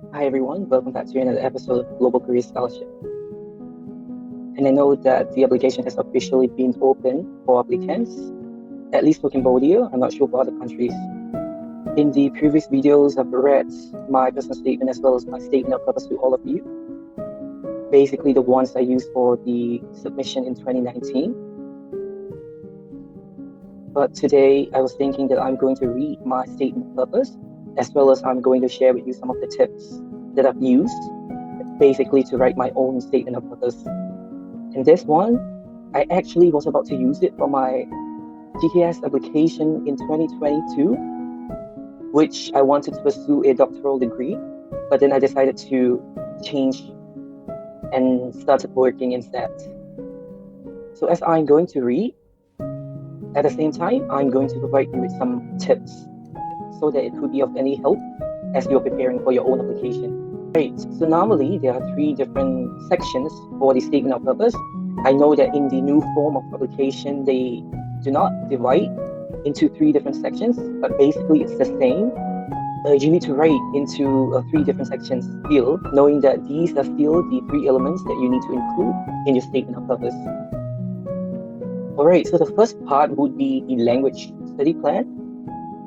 Hi everyone, welcome back to another episode of Global Career Scholarship. And I know that the application has officially been open for applicants, at least for Cambodia. I'm not sure for other countries. In the previous videos, I've read my personal statement as well as my statement of purpose to all of you. Basically, the ones I used for the submission in 2019. But today, I was thinking that I'm going to read my statement of purpose, as well as I'm going to share with you some of the tips that I've used, basically to write my own statement of purpose. And this one, I actually was about to use it for my GKS application in 2022, which I wanted to pursue a doctoral degree, but then I decided to change and started working instead. So as I'm going to read, at the same time, I'm going to provide you with some tips so that it could be of any help as you're preparing for your own application. Right, so normally there are three different sections for the statement of purpose. I know that in the new form of application, they do not divide into three different sections, but basically it's the same. You need to write into three different sections still, knowing that these are still the three elements that you need to include in your statement of purpose. Alright, so the first part would be the language study plan,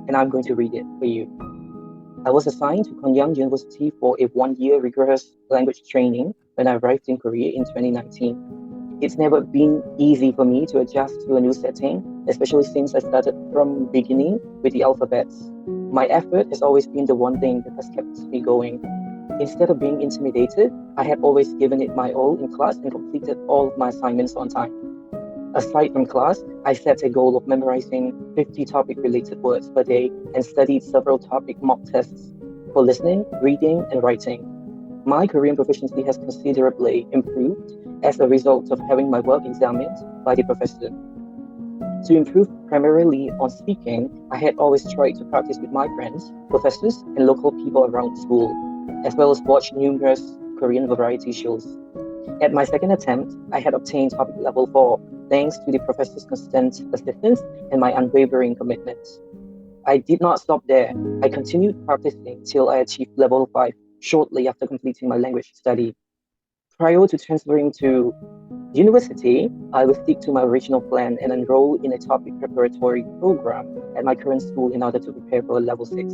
and I'm going to read it for you. I was assigned to Konyang University for a one-year rigorous language training when I arrived in Korea in 2019. It's never been easy for me to adjust to a new setting, especially since I started from beginning with the alphabets. My effort has always been the one thing that has kept me going. Instead of being intimidated, I had always given it my all in class and completed all of my assignments on time. Aside from class, I set a goal of memorizing 50 topic-related words per day and studied several topic mock tests for listening, reading, and writing. My Korean proficiency has considerably improved as a result of having my work examined by the professor. To improve primarily on speaking, I had always tried to practice with my friends, professors, and local people around school, as well as watch numerous Korean variety shows. At my second attempt, I had obtained topic level 4 thanks to the professor's constant assistance and my unwavering commitment. I did not stop there. I continued practicing till I achieved level 5 shortly after completing my language study. Prior to transferring to university, I will stick to my original plan and enroll in a topic preparatory program at my current school in order to prepare for level 6.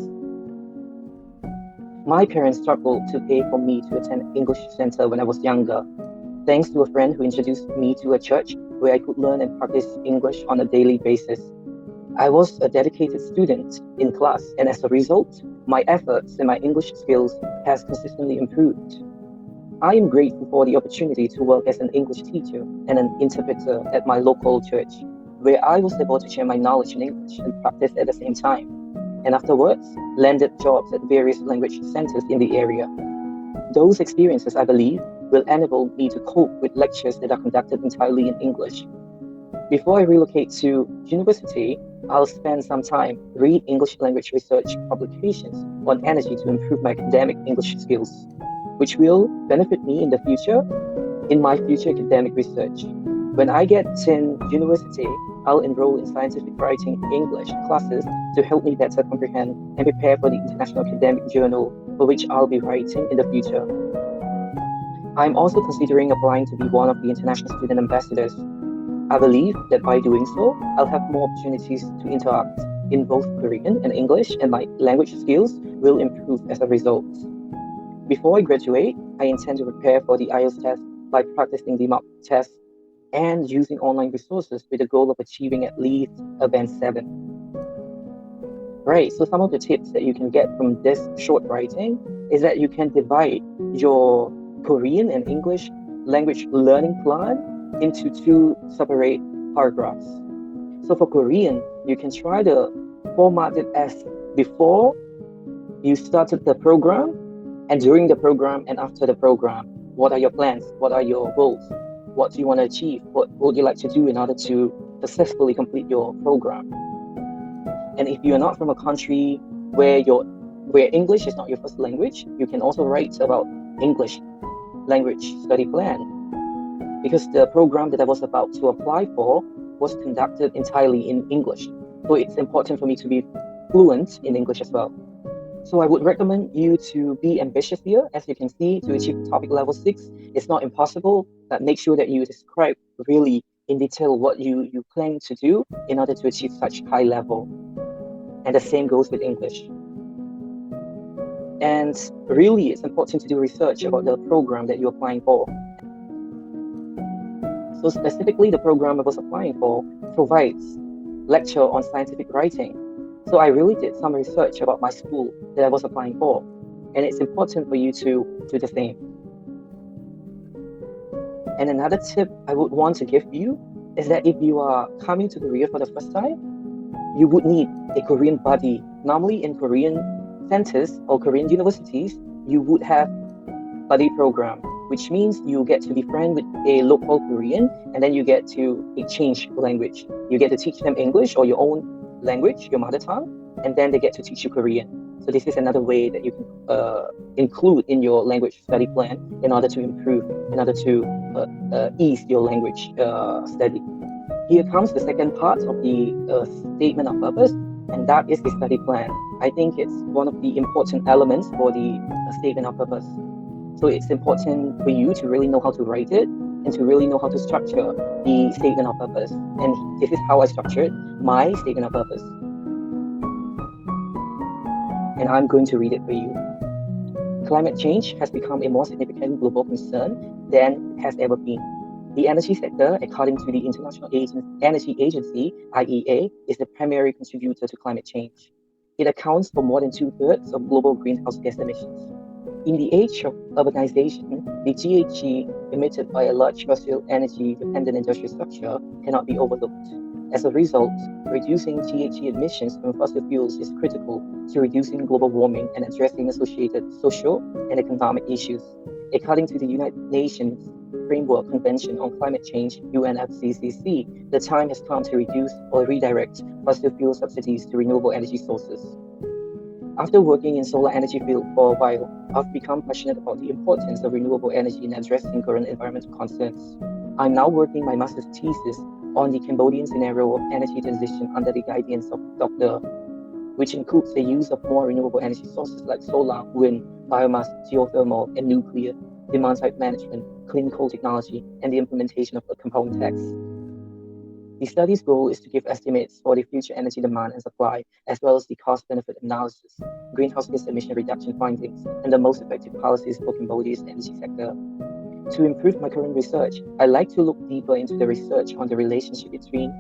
My parents struggled to pay for me to attend English center when I was younger. Thanks to a friend who introduced me to a church where I could learn and practice English on a daily basis. I was a dedicated student in class, and as a result, my efforts and my English skills has consistently improved. I am grateful for the opportunity to work as an English teacher and an interpreter at my local church, where I was able to share my knowledge in English and practice at the same time, and afterwards landed jobs at various language centers in the area. Those experiences, I believe, will enable me to cope with lectures that are conducted entirely in English. Before I relocate to university, I'll spend some time read English language research publications on energy to improve my academic English skills, which will benefit me in the future in my future academic research. When I get in university, I'll enroll in scientific writing English classes to help me better comprehend and prepare for the international academic journal for which I'll be writing in the future. I'm also considering applying to be one of the international student ambassadors. I believe that by doing so, I'll have more opportunities to interact in both Korean and English, and my language skills will improve as a result. Before I graduate, I intend to prepare for the IELTS test by practicing the mock test and using online resources with the goal of achieving at least a band 7. Right, so some of the tips that you can get from this short writing is that you can divide your Korean and English language learning plan into two separate paragraphs. So for Korean, you can try to format it as before you started the program, and during the program, and after the program. What are your plans? What are your goals? What do you want to achieve? What would you like to do in order to successfully complete your program? And if you're not from a country where English is not your first language, you can also write about English language study plan, because the program that I was about to apply for was conducted entirely in English. So it's important for me to be fluent in English as well. So I would recommend you to be ambitious here. As you can see, to achieve topic level 6, it's not impossible, but make sure that you describe really in detail what you plan to do in order to achieve such high level. And the same goes with English. And really, it's important to do research about the program that you're applying for. So specifically, the program I was applying for provides lecture on scientific writing. So I really did some research about my school that I was applying for, and it's important for you to do the same. And another tip I would want to give you is that if you are coming to Korea for the first time, you would need a Korean buddy. Normally in Korean centers or Korean universities, you would have buddy program, which means you get to be friends with a local Korean, and then you get to exchange language. You get to teach them English or your own language, your mother tongue, and then they get to teach you Korean. So this is another way that you can include in your language study plan in order to improve, in order to ease your language study. Here comes the second part of the statement of purpose, and that is the study plan. I think it's one of the important elements for the statement of purpose. So it's important for you to really know how to write it and to really know how to structure the statement of purpose. And this is how I structured my statement of purpose. And I'm going to read it for you. Climate change has become a more significant global concern than it has ever been. The energy sector, according to the International Energy Agency, IEA, is the primary contributor to climate change. It accounts for more than 2/3 of global greenhouse gas emissions. In the age of urbanization, the GHG emitted by a large fossil energy-dependent industrial structure cannot be overlooked. As a result, reducing GHG emissions from fossil fuels is critical to reducing global warming and addressing associated social and economic issues. According to the United Nations Framework Convention on Climate Change, UNFCCC, the time has come to reduce or redirect fossil fuel subsidies to renewable energy sources. After working in solar energy field for a while, I've become passionate about the importance of renewable energy in addressing current environmental concerns. I'm now working my master's thesis on the Cambodian scenario of energy transition under the guidance of Dr., which includes the use of more renewable energy sources like solar, wind, biomass, geothermal, and nuclear, demand-side management, clean coal technology, and the implementation of a compound tax. The study's goal is to give estimates for the future energy demand and supply, as well as the cost-benefit analysis, greenhouse gas emission reduction findings, and the most effective policies for Cambodia's energy sector. To improve my current research, I like to look deeper into the research on the relationship between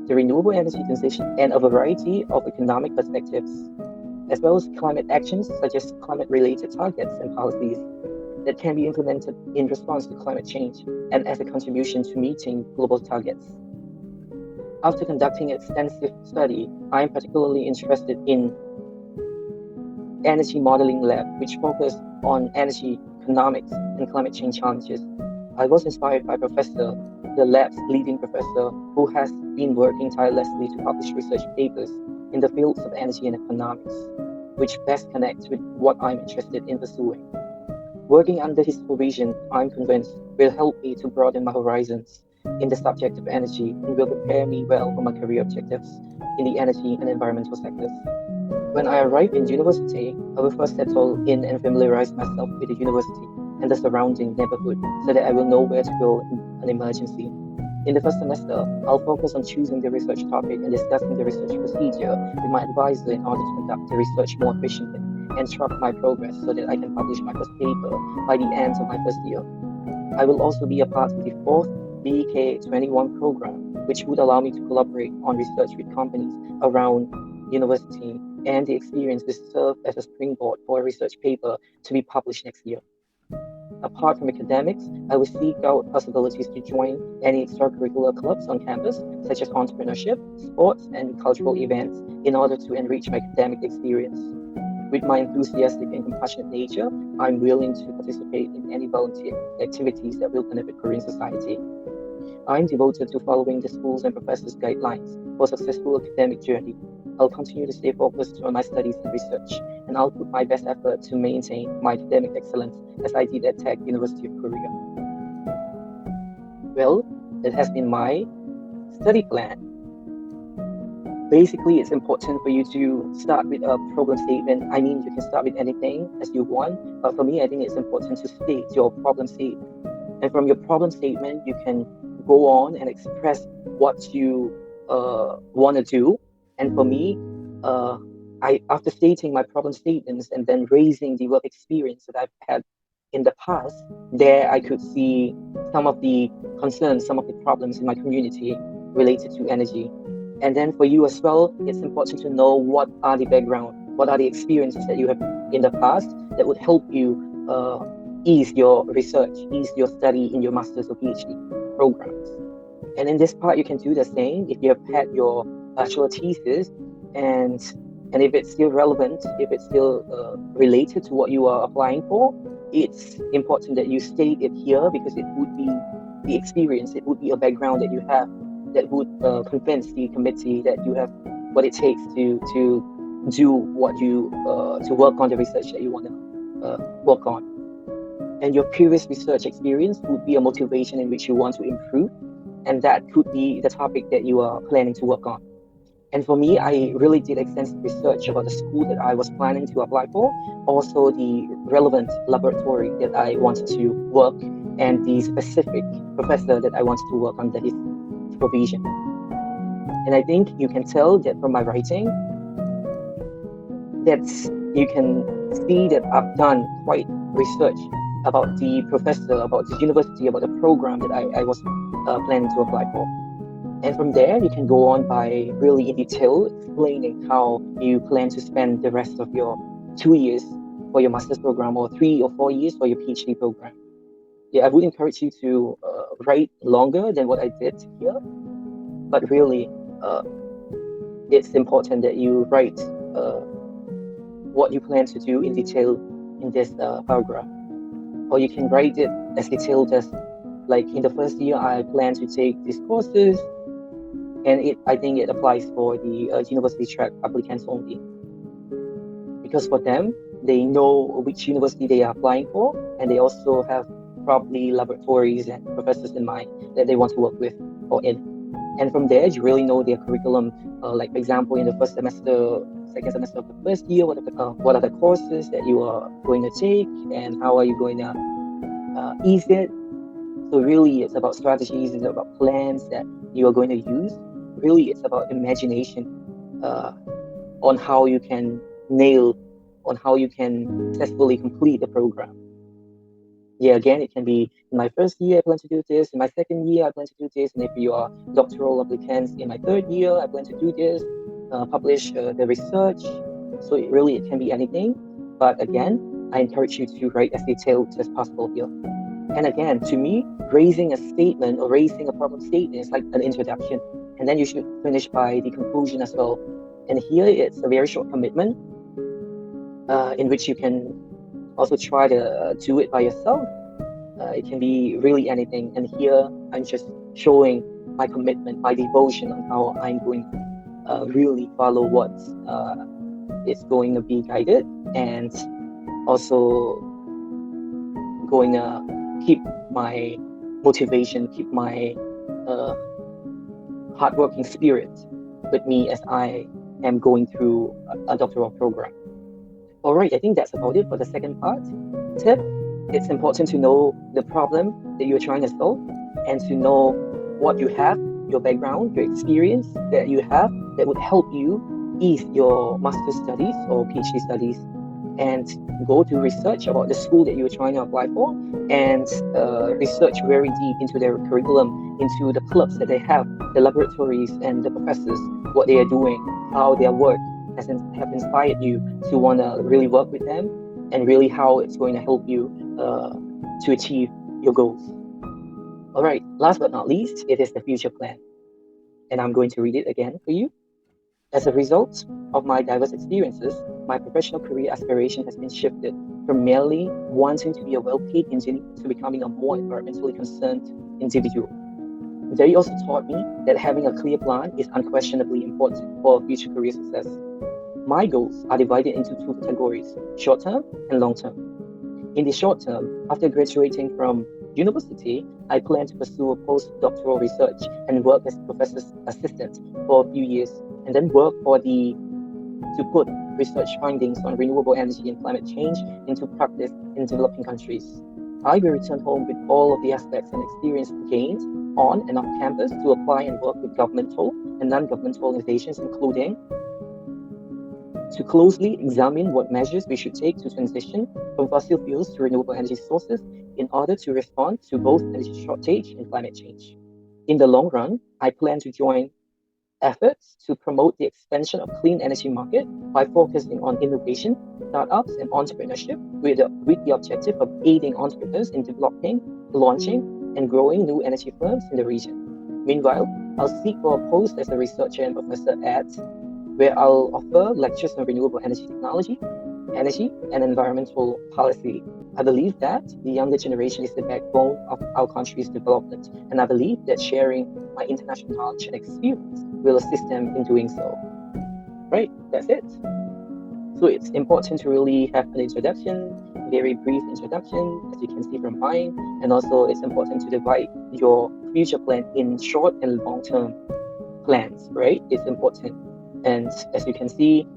the renewable energy transition and a variety of economic perspectives, as well as climate actions such as climate-related targets and policies that can be implemented in response to climate change and as a contribution to meeting global targets. After conducting an extensive study, I am particularly interested in Energy Modeling Lab, which focused on energy economics and climate change challenges. I was inspired by Professor, the lab's leading professor, who has been working tirelessly to publish research papers in the fields of energy and economics, which best connects with what I'm interested in pursuing. Working under his supervision, I'm convinced, will help me to broaden my horizons in the subject of energy and will prepare me well for my career objectives in the energy and environmental sectors. When I arrive in university, I will first settle in and familiarize myself with the university and the surrounding neighborhood so that I will know where to go in an emergency. In the first semester, I'll focus on choosing the research topic and discussing the research procedure with my advisor in order to conduct the research more efficiently and track my progress so that I can publish my first paper by the end of my first year. I will also be a part of the fourth BK21 program, which would allow me to collaborate on research with companies around university, and the experience will serve as a springboard for a research paper to be published next year. Apart from academics, I will seek out possibilities to join any extracurricular clubs on campus, such as entrepreneurship, sports, and cultural events, in order to enrich my academic experience. With my enthusiastic and compassionate nature, I'm willing to participate in any volunteer activities that will benefit Korean society. I'm devoted to following the schools and professors' guidelines for a successful academic journey. I'll continue to stay focused on my studies and research, and I'll put my best effort to maintain my academic excellence as I did at Tech University of Korea. Well, that has been my study plan. Basically, it's important for you to start with a problem statement. I mean, you can start with anything as you want, but for me, I think it's important to state your problem statement. And from your problem statement, you can go on and express what you want to do. And for me, uh, I after stating my problem statements and then raising the work experience that I've had in the past, there I could see some of the concerns, some of the problems in my community related to energy. And then for you as well, it's important to know what are the background, what are the experiences that you have in the past that would help you ease your research, ease your study in your master's or PhD programs. And in this part, you can do the same if you have had your bachelor thesis, and and if it's still relevant, if it's still related to what you are applying for, it's important that you state it here because it would be the experience, it would be a background that you have that would convince the committee that you have what it takes to do what you to work on the research that you want to work on. And your previous research experience would be a motivation in which you want to improve, and that could be the topic that you are planning to work on. And for me, I really did extensive research about the school that I was planning to apply for, also the relevant laboratory that I wanted to work, and the specific professor that I wanted to work under his supervision. And I think you can tell that from my writing that you can see that I've done quite research about the professor, about the university, about the program that I was planning to apply for. And from there, you can go on by really in detail explaining how you plan to spend the rest of your 2 years for your master's program or 3 or 4 years for your PhD program. Yeah, I would encourage you to write longer than what I did here, but really, it's important that you write what you plan to do in detail in this paragraph. Or you can write it as detailed as like in the first year, I plan to take these courses, and I think it applies for the university track applicants only, because for them they know which university they are applying for, and they also have probably laboratories and professors in mind that they want to work with or in. And from there, you really know their curriculum. Like for example, in the first semester, second semester of the first year, what are the courses that you are going to take, and how are you going to ease it. So really, it's about strategies, it's about plans that you are going to use. Really, it's about imagination on how you can nail, on how you can successfully complete the program. Yeah, again, it can be in my first year, I plan to do this. In my second year, I plan to do this. And if you are doctoral applicants, in my third year, I plan to do this, publish the research. So it can be anything. But again, I encourage you to write as detailed as possible here. And again, to me, raising a statement or raising a problem statement is like an introduction. And then you should finish by the conclusion as well. And here it's a very short commitment in which you can also try to do it by yourself. It can be really anything. And here I'm just showing my commitment, my devotion on how I'm going to really follow what is going to be guided, and also going to keep my motivation, keep my hardworking spirit with me as I am going through a doctoral program. All right, I think that's about it for the second part. Tip, it's important to know the problem that you're trying to solve and to know what you have, your background, your experience that you have that would help you ease your master's studies or PhD studies, and go to research about the school that you're trying to apply for, and research very deep into their curriculum, into the clubs that they have, the laboratories and the professors, what they are doing, how their work have inspired you to want to really work with them, and really how it's going to help you to achieve your goals. All right, last but not least, it is the future plan. And I'm going to read it again for you. As a result of my diverse experiences, my professional career aspiration has been shifted from merely wanting to be a well-paid engineer to becoming a more environmentally concerned individual. They also taught me that having a clear plan is unquestionably important for future career success. My goals are divided into two categories, short-term and long-term. In the short term, after graduating from university, I plan to pursue a postdoctoral research and work as professor's assistant for a few years and then work to put research findings on renewable energy and climate change into practice in developing countries. I will return home with all of the aspects and experience gained on and off campus to apply and work with governmental and non-governmental organizations, including to closely examine what measures we should take to transition from fossil fuels to renewable energy sources in order to respond to both energy shortage and climate change. In the long run, I plan to join efforts to promote the expansion of clean energy market by focusing on innovation, startups, and entrepreneurship with the objective of aiding entrepreneurs in developing, launching, and growing new energy firms in the region. Meanwhile, I'll seek for a post as a researcher and professor at where I'll offer lectures on renewable energy technology, energy, and environmental policy. I believe that the younger generation is the backbone of our country's development, and I believe that sharing my international knowledge and experience will assist them in doing so. Right, that's it. So it's important to really have an introduction, a very brief introduction, as you can see from mine, and also it's important to divide your future plan in short and long-term plans, right? It's important. And as you can see,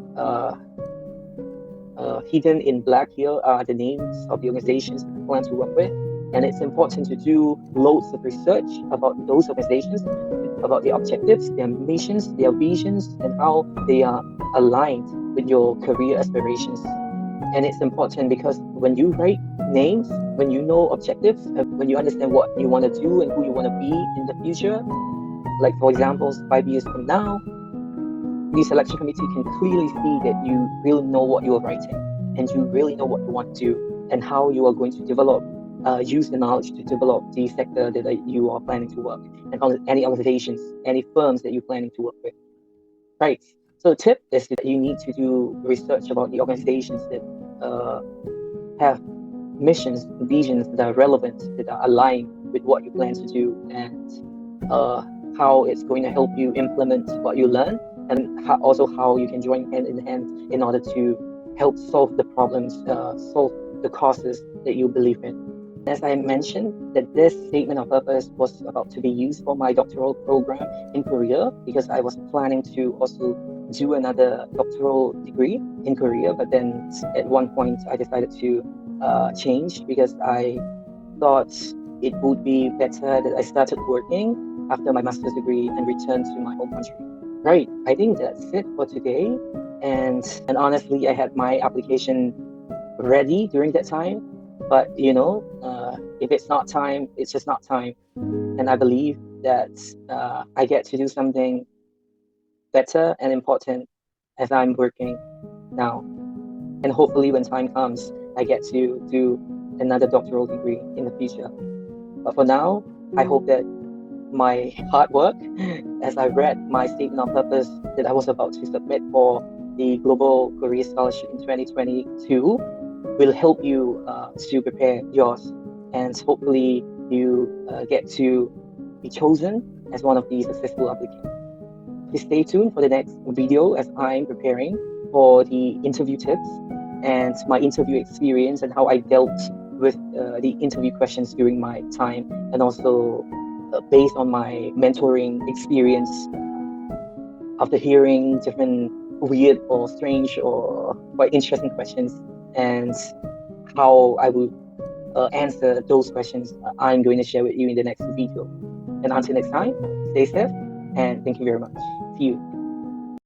hidden in black here are the names of the organizations I plan to work with. And it's important to do loads of research about those organizations, about their objectives, their missions, their visions, and how they are aligned with your career aspirations. And it's important because when you write names, when you know objectives, when you understand what you want to do and who you want to be in the future, like for example, 5 years from now, the selection committee can clearly see that you really know what you are writing and you really know what you want to do and how you are going to develop, use the knowledge to develop the sector that you are planning to work and on any organizations, any firms that you're planning to work with. Right. So the tip is that you need to do research about the organizations that have missions, visions that are relevant, that are aligned with what you plan to do, and how it's going to help you implement what you learn, and also how you can join hand in hand in order to help solve the problems, solve the causes that you believe in. As I mentioned, that this statement of purpose was about to be used for my doctoral program in Korea because I was planning to also do another doctoral degree in Korea, but then at one point I decided to change because I thought it would be better that I started working after my master's degree and returned to my home country. Right, I think that's it for today. And honestly, I had my application ready during that time, but if it's not time, it's just not time. And I believe that I get to do something better and important as I'm working now. And hopefully when time comes, I get to do another doctoral degree in the future. But for now, I hope that my hard work, as I read my statement of purpose that I was about to submit for the Global Career Scholarship in 2022, will help you to prepare yours. And hopefully you get to be chosen as one of the successful applicants. Please stay tuned for the next video as I'm preparing for the interview tips and my interview experience and how I dealt with the interview questions during my time, and also based on my mentoring experience after hearing different weird or strange or quite interesting questions and how I would answer those questions I'm going to share with you in the next video. And until next time, stay safe and thank you very much. See you.